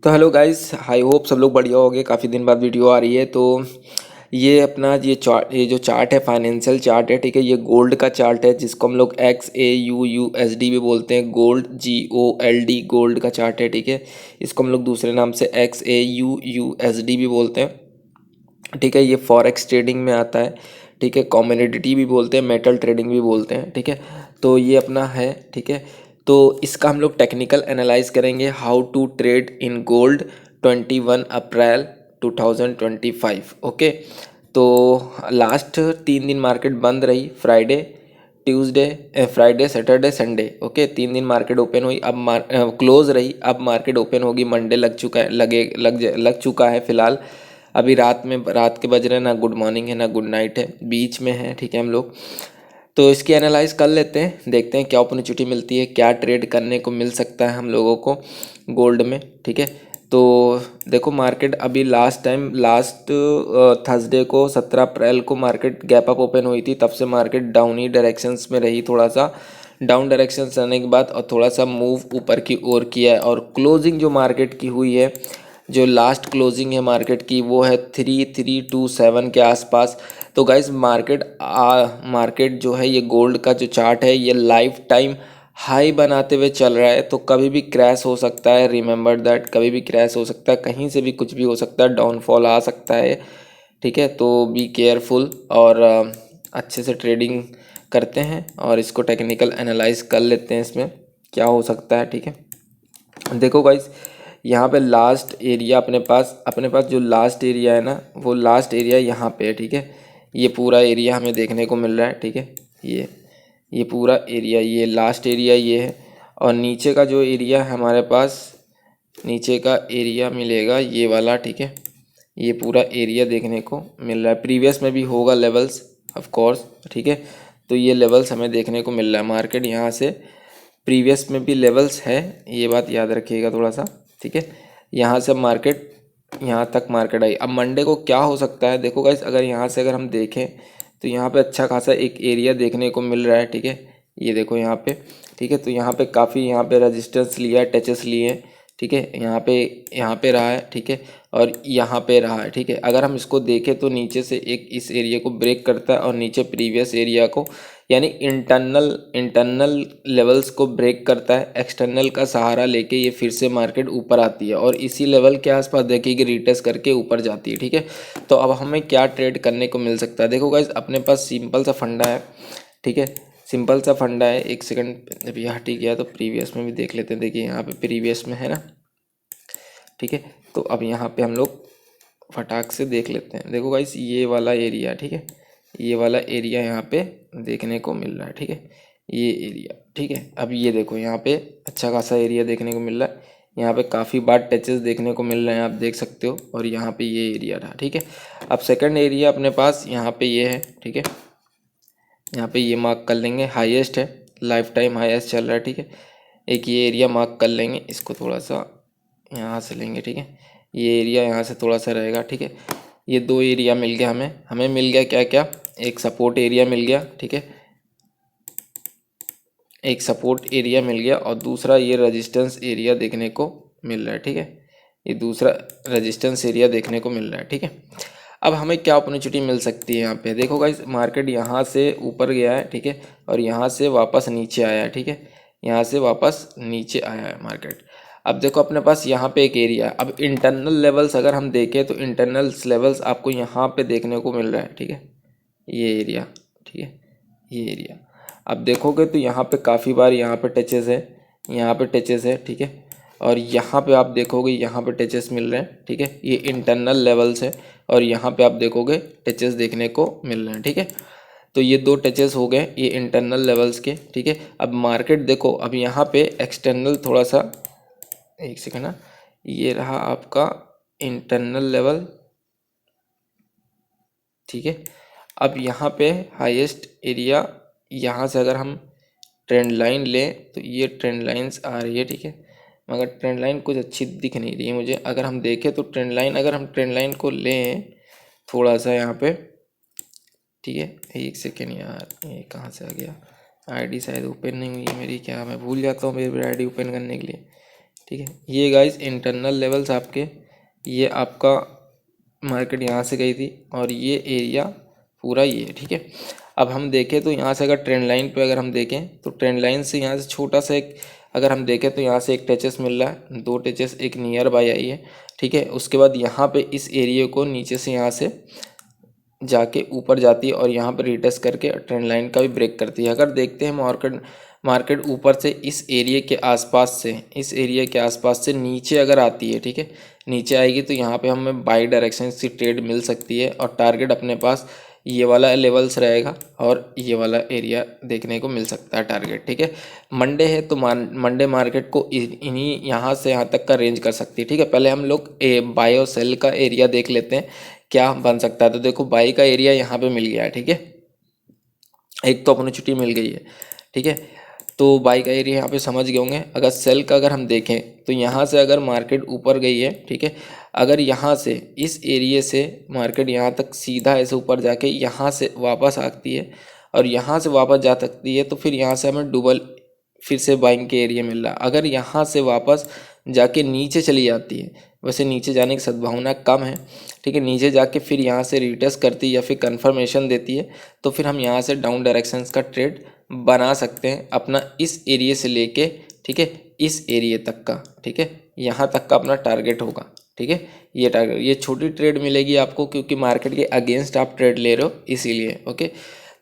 तो hello guys, I hope सब लोग बढ़िया होंगे। काफ़ी दिन बाद वीडियो आ रही है। तो ये अपना ये जो चार्ट है, फाइनेंशियल चार्ट है, ठीक है। ये गोल्ड का चार्ट है जिसको हम लोग XAUUSD भी बोलते हैं। गोल्ड GOLD गोल्ड का चार्ट है, ठीक है। इसको हम लोग दूसरे नाम से XAUUSD भी बोलते हैं, ठीक है। ये फॉरेक्स ट्रेडिंग में आता है, ठीक है। कमोडिटी भी बोलते हैं, मेटल ट्रेडिंग भी बोलते हैं, ठीक है। तो ये अपना है, ठीक है। तो इसका हम लोग टेक्निकल एनालाइज करेंगे, how to trade in gold 21 April 2025। Okay. तो लास्ट 3 दिन मार्केट बंद रही, Friday, Friday, Saturday, Sunday. Okay, 3 दिन मार्केट ओपन हुई। अब क्लोज रही। अब मार्केट ओपन होगी, मंडे लग चुका है, लग चुका है फिलहाल। अभी रात के बज रहे हैं, ना गुड मॉर्निंग है ना गुड नाइट है, बीच में है, ठीक है हम लोग। तो इसकी एनालाइज कर लेते हैं, देखते हैं क्या अपॉर्चुनिटी मिलती है, क्या ट्रेड करने को मिल सकता है हम लोगों को गोल्ड में, ठीक है। तो देखो, मार्केट अभी लास्ट थर्सडे को 17 अप्रैल को मार्केट गैप अप ओपन हुई थी। तब से मार्केट डाउन ही डायरेक्शंस में रही, थोड़ा सा डाउन डायरेक्शन रहने के बाद और थोड़ा सा मूव ऊपर की ओर किया है। और क्लोजिंग जो मार्केट की हुई है, जो लास्ट क्लोजिंग है मार्केट की, वो है 3327 के आसपास। तो गाइस, मार्केट जो है, ये गोल्ड का जो चार्ट है, ये लाइफ टाइम हाई बनाते हुए चल रहा है। तो कभी भी क्रैश हो सकता है, रिमेंबर दैट, कभी भी क्रैश हो सकता है, कहीं से भी कुछ भी हो सकता है, डाउनफॉल आ सकता है, ठीक है। तो बी केयरफुल और अच्छे से ट्रेडिंग करते हैं और इसको टेक्निकल एनालाइज कर लेते हैं, इसमें क्या हो सकता है, ठीक है। देखो गाइस, यहाँ पे लास्ट एरिया अपने पास जो लास्ट एरिया है ना, वो लास्ट एरिया यहाँ पे है, ठीक है। ये पूरा एरिया हमें देखने को मिल रहा है, ठीक है। ये पूरा एरिया, ये लास्ट एरिया ये है। और नीचे का जो एरिया है हमारे पास, नीचे का एरिया मिलेगा ये वाला, ठीक है। ये पूरा एरिया देखने को मिल रहा है, प्रीवियस में भी होगा लेवल्स, ऑफ कोर्स, ठीक है। तो ये लेवल्स हमें देखने को मिल रहा है। मार्केट यहाँ से प्रीवियस में भी लेवल्स है, ये बात याद रखिएगा थोड़ा सा, ठीक है। यहाँ से मार्केट, यहाँ तक मार्केट आई। अब मंडे को क्या हो सकता है, देखो गाइस, अगर हम देखें तो यहाँ पे अच्छा खासा एक एरिया देखने को मिल रहा है, ठीक है। ये देखो यहाँ पे, ठीक है। तो यहाँ पे काफ़ी, यहाँ पे रेजिस्टेंस लिया है, टचेस लिए हैं, ठीक है। यहाँ पे रहा है, ठीक है। और यहाँ पे रहा है, ठीक है। अगर हम इसको देखें तो नीचे से एक इस एरिया को ब्रेक करता है और नीचे प्रीवियस एरिया को, यानी इंटरनल लेवल्स को ब्रेक करता है। एक्सटर्नल का सहारा लेके ये फिर से मार्केट ऊपर आती है और इसी लेवल के आसपास देखिए रिटेस्ट करके ऊपर जाती है, ठीक है। तो अब हमें क्या ट्रेड करने को मिल सकता है, देखो गाइज, अपने पास सिंपल सा फंडा है, ठीक है। सिंपल सा फंडा है। एक सेकंड, जब यह हटी गया तो प्रीवियस में भी देख लेते हैं। देखिए यहाँ पे प्रीवियस में है ना, ठीक है। तो अब यहाँ पे हम लोग फटाक से देख लेते हैं। देखो गाइस, ये वाला एरिया, ठीक है। ये वाला एरिया यहाँ पे देखने को मिल रहा है, ठीक है। ये एरिया, ठीक है। अब ये देखो, यहाँ पे अच्छा खासा एरिया देखने को मिल रहा है। यहाँ पे काफ़ी बार टचेस देखने को मिल रहे हैं, आप देख सकते हो। और यहाँ पे ये एरिया रहा, ठीक है। अब सेकंड एरिया अपने पास यहाँ पे ये है, ठीक है। यहाँ पे ये मार्क कर लेंगे, हाईएस्ट है, लाइफ टाइम हाईएस्ट चल रहा है, ठीक है। एक ये एरिया मार्क कर लेंगे, इसको थोड़ा सा यहाँ से लेंगे, ठीक है। ये एरिया यहाँ से थोड़ा सा रहेगा, ठीक है। ये दो एरिया मिल गया हमें मिल गया क्या क्या, एक सपोर्ट एरिया मिल गया, ठीक है। एक सपोर्ट एरिया मिल गया और दूसरा ये रेजिस्टेंस एरिया देखने को मिल रहा है, ठीक है। ये दूसरा रेजिस्टेंस एरिया देखने को मिल रहा है, ठीक है। अब हमें क्या अपॉर्चुनिटी मिल सकती है यहाँ पे, देखो गाइस, मार्केट यहाँ से ऊपर गया है, ठीक है। और यहाँ से वापस नीचे आया है, ठीक है। यहाँ से वापस नीचे आया है मार्केट। अब देखो, अपने पास यहाँ पे एक एरिया है। अब इंटरनल लेवल्स अगर हम देखें तो इंटरनल लेवल्स आपको यहाँ पे देखने को मिल रहा है, ठीक है। ये एरिया, ठीक है। ये एरिया अब देखोगे तो यहाँ पे काफ़ी बार यहाँ पे टचेस है, यहाँ पे टचेस है, ठीक है। और यहाँ पे आप देखोगे, यहाँ पे टचेस मिल रहे हैं, ठीक है। ये इंटरनल लेवल्स है और यहाँ पे आप देखोगे टचेस देखने को मिल रहे हैं, ठीक है। तो ये दो टचेस हो गए ये इंटरनल लेवल्स के, ठीक है। अब मार्केट देखो, अब यहाँ पे एक्सटर्नल थोड़ा सा, एक सेकेंड ना, ये रहा आपका इंटरनल लेवल, ठीक है। अब यहाँ पे हाईएस्ट एरिया, यहाँ से अगर हम ट्रेंड लाइन लें तो ये ट्रेंड लाइंस आ रही है, ठीक है। मगर ट्रेंड लाइन कुछ अच्छी दिख नहीं रही है मुझे। अगर हम देखें तो अगर हम ट्रेंड लाइन को लें थोड़ा सा यहाँ पे, ठीक है। एक सेकेंड यार, ये कहाँ से आ गया, आईडी शायद ओपन नहीं हुई है मेरी, क्या मैं भूल जाता हूँ मेरी आईडी ओपन करने के लिए। ठीक है। ये गाइस इंटरनल लेवल्स आपके, ये आपका मार्केट यहाँ से गई थी और ये एरिया पूरा ये, ठीक है। अब हम देखें तो यहाँ से अगर ट्रेंड लाइन पे अगर हम देखें तो ट्रेंड लाइन से यहाँ से छोटा सा एक अगर हम देखें तो यहाँ से एक टचेस मिल रहा है, दो टचेस, एक नियर बाय आई है, ठीक है। उसके बाद यहाँ पे इस एरिया को नीचे से यहाँ से जाके ऊपर जाती है और यहाँ पर रिटेस्ट करके ट्रेंड लाइन का भी ब्रेक करती है। अगर देखते हैं मार्केट ऊपर से इस एरिया के आसपास से, इस एरिया के आसपास से नीचे अगर आती है, ठीक है, नीचे आएगी तो यहाँ पे हमें बाई डायरेक्शन की ट्रेड मिल सकती है और टारगेट अपने पास ये वाला लेवल्स रहेगा और ये वाला एरिया देखने को मिल सकता है टारगेट, ठीक है। मंडे है तो मंडे मार्केट को इन्हीं यहाँ से यहाँ तक का रेंज कर सकती है, ठीक है। पहले हम लोग बाय और सेल का एरिया देख लेते हैं क्या बन सकता है। तो देखो बाई का एरिया यहाँ पे मिल गया है, ठीक है, एक तो अपॉर्चुनिटी मिल गई है, ठीक है। तो बाई का एरिया यहाँ पे समझ गए होंगे। अगर सेल का अगर हम देखें तो यहाँ से अगर मार्केट ऊपर गई है, ठीक है, अगर यहाँ से इस एरिया से मार्केट यहाँ तक सीधा ऐसे ऊपर जाके यहाँ से वापस आती है और यहाँ से वापस जा सकती है तो फिर यहाँ से हमें डबल फिर से बाइंग के एरिया मिल रहा है। अगर यहाँ से वापस जाके नीचे चली जाती है, वैसे नीचे जाने की संभावना कम है, ठीक है, नीचे जाके फिर यहाँ से रिटेस्ट करती है या फिर कंफर्मेशन देती है तो फिर हम यहाँ से डाउन डायरेक्शंस का ट्रेड बना सकते हैं अपना इस एरिया से लेके, ठीक है, इस एरिया तक का, ठीक है, यहाँ तक का अपना टारगेट होगा, ठीक है। ये टारगेट, ये छोटी ट्रेड मिलेगी आपको क्योंकि मार्केट के अगेंस्ट आप ट्रेड ले रहे हो इसीलिए, ओके।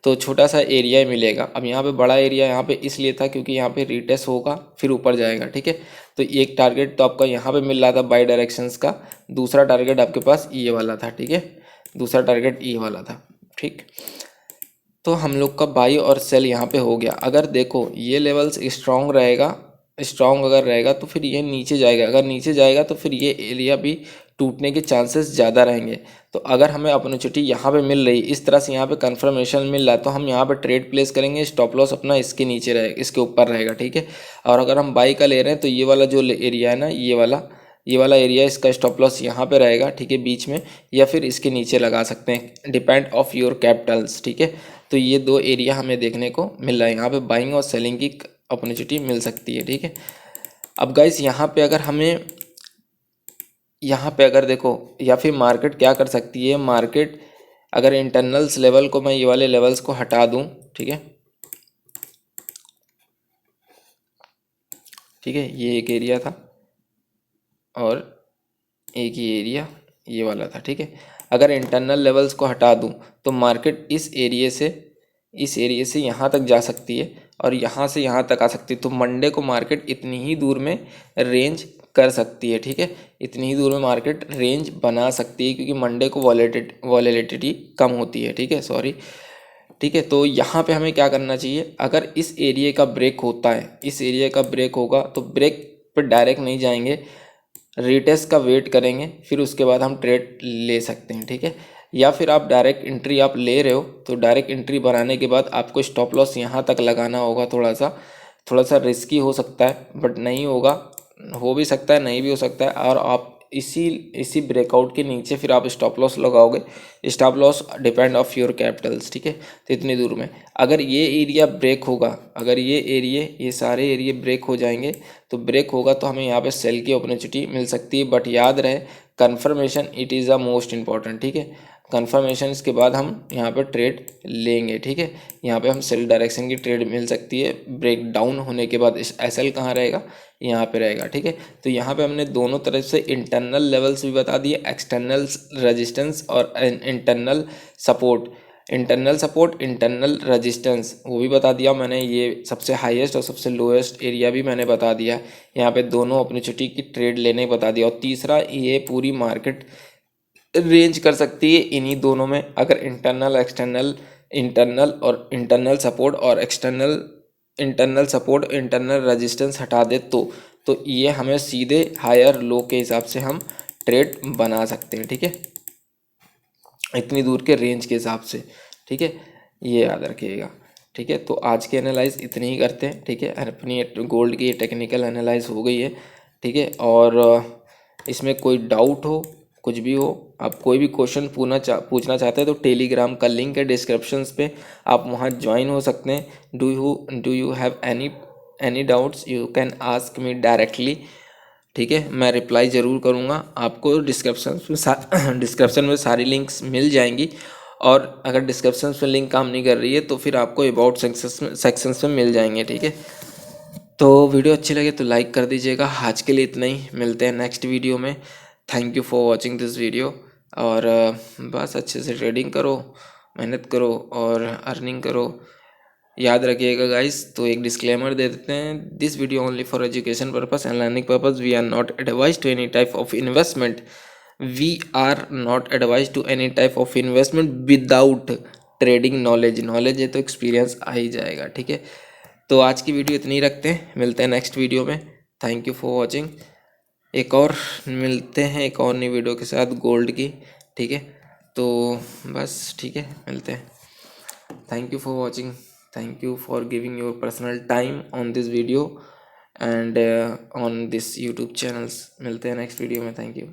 तो छोटा सा एरिया ही मिलेगा। अब यहाँ पे बड़ा एरिया यहाँ पे इसलिए था क्योंकि यहाँ पे रिटेस्ट होगा फिर ऊपर जाएगा, ठीक है। तो एक टारगेट तो आपका यहाँ पे मिल रहा था बाई डायरेक्शंस का, दूसरा टारगेट आपके पास ये वाला था, ठीक है, दूसरा टारगेट ये वाला था, ठीक। तो हम लोग का बाई और सेल यहाँ पे हो गया। अगर देखो ये लेवल्स स्ट्रॉन्ग रहेगा, स्ट्रॉन्ग अगर रहेगा तो फिर ये नीचे जाएगा, अगर नीचे जाएगा तो फिर ये एरिया भी टूटने के चांसेस ज़्यादा रहेंगे। तो अगर हमें अपॉर्चुनिटी यहाँ पे मिल रही, इस तरह से यहाँ पे कंफर्मेशन मिल रहा है तो हम यहाँ पे ट्रेड प्लेस करेंगे, स्टॉप लॉस अपना इसके नीचे रहेगा, इसके ऊपर रहेगा, ठीक है। और अगर हम बाई का ले रहे हैं तो ये वाला जो एरिया है ना, ये वाला एरिया, इसका स्टॉप लॉस यहाँ पे रहेगा, ठीक है, बीच में, या फिर इसके नीचे लगा सकते हैं, डिपेंड ऑफ योर कैपिटल्स, ठीक है। तो ये दो एरिया हमें देखने को मिल रहा है, यहाँ पे बाइंग और सेलिंग की अपॉर्चुनिटी मिल सकती है, ठीक है। अब गाइस यहाँ पे अगर हमें, यहाँ पे अगर देखो या फिर मार्केट क्या कर सकती है, मार्केट अगर इंटरनल्स लेवल को मैं ये वाले लेवल्स को हटा दूँ, ठीक है, ठीक है, ये एक एरिया था और एक ही एरिया ये वाला था, ठीक है। अगर इंटरनल लेवल्स को हटा दूं तो मार्केट इस एरिया से यहाँ तक जा सकती है और यहाँ से यहाँ तक आ सकती है। तो मंडे को मार्केट इतनी ही दूर में रेंज कर सकती है, ठीक है, इतनी ही दूर में मार्केट रेंज बना सकती है क्योंकि मंडे को वॉलेटिलिटी कम होती है, ठीक है, सॉरी, ठीक है। तो यहाँ पे हमें क्या करना चाहिए, अगर इस एरिया का ब्रेक होता है, इस एरिया का ब्रेक होगा तो ब्रेक पर डायरेक्ट नहीं जाएंगे, रिटेस्ट का वेट करेंगे, फिर उसके बाद हम ट्रेड ले सकते हैं, ठीक है। या फिर आप डायरेक्ट एंट्री आप ले रहे हो तो डायरेक्ट एंट्री बनाने के बाद आपको स्टॉप लॉस यहाँ तक लगाना होगा, थोड़ा सा रिस्की हो सकता है बट नहीं होगा, हो भी सकता है नहीं भी हो सकता है। और आप इसी ब्रेकआउट के नीचे फिर आप स्टॉप लॉस लगाओगे, stop loss depend of your Capitals, ठीक है। तो इतनी दूर में अगर ये एरिया ब्रेक होगा, अगर ये सारे एरिया ब्रेक हो जाएंगे तो ब्रेक होगा तो हमें यहाँ पे सेल की अपॉर्चुनिटी मिल सकती है। बट याद रहे confirmation it is the most important, ठीक है, कन्फर्मेशन इसके बाद हम यहाँ पे ट्रेड लेंगे, ठीक है। यहाँ पे हम सेल डायरेक्शन की ट्रेड मिल सकती है, ब्रेक डाउन होने के बाद एसएल कहाँ रहेगा, यहाँ पे रहेगा, ठीक है। तो यहाँ पे हमने दोनों तरफ से इंटरनल लेवल्स भी बता दिए, एक्सटर्नल रेजिस्टेंस और इंटरनल सपोर्ट इंटरनल रेजिस्टेंस वो भी बता दिया मैंने, ये सबसे हाईएस्ट और सबसे लोएस्ट एरिया भी मैंने बता दिया, यहाँ पे दोनों अपॉर्चुनिटी की ट्रेड लेने बता दिया। और तीसरा, ये पूरी मार्केट रेंज कर सकती है इन्हीं दोनों में, अगर इंटरनल सपोर्ट और इंटरनल रेजिस्टेंस हटा दे तो ये हमें सीधे हायर लो के हिसाब से हम ट्रेड बना सकते हैं, ठीक है, इतनी दूर के रेंज के हिसाब से, ठीक है, ये याद रखिएगा, ठीक है। तो आज के एनालाइज इतनी ही करते हैं, ठीक है, अपनी गोल्ड की टेक्निकल एनालाइज हो गई है, ठीक है। और इसमें कोई डाउट हो, कुछ भी हो, आप कोई भी क्वेश्चन पूछना चाहते हैं तो टेलीग्राम का लिंक है डिस्क्रिप्शंस पे, आप वहाँ ज्वाइन हो सकते हैं। Do you have any doubts, you can ask me directly, ठीक है, मैं रिप्लाई ज़रूर करूँगा आपको। डिस्क्रिप्शन में सारी लिंक्स मिल जाएंगी, और अगर डिस्क्रिप्शन में लिंक काम नहीं कर रही है तो फिर आपको अबाउट सेक्शंस में मिल जाएंगे। ठीक है, तो वीडियो अच्छी लगे तो लाइक कर दीजिएगा। आज के लिए इतना ही, मिलते हैं नेक्स्ट वीडियो में। Thank you for watching this video. और बस अच्छे से ट्रेडिंग करो, मेहनत करो और अर्निंग करो। याद रखिएगा गाइस, तो एक डिस्क्लेमर दे देते हैं, this video only for education purpose and learning purpose. We are not advise to any type of investment. We are not advise to any type of investment without trading knowledge. Knowledge है तो experience आ ही जाएगा। ठीक है, तो आज की video इतनी रखते हैं, मिलते हैं नेक्स्ट वीडियो में। Thank you for watching. एक और मिलते हैं एक और नई वीडियो के साथ गोल्ड की। ठीक है, तो बस ठीक है, मिलते हैं। Thank you for watching, thank you for giving your personal time on this video and on this YouTube channels। मिलते हैं नेक्स्ट वीडियो में। Thank you.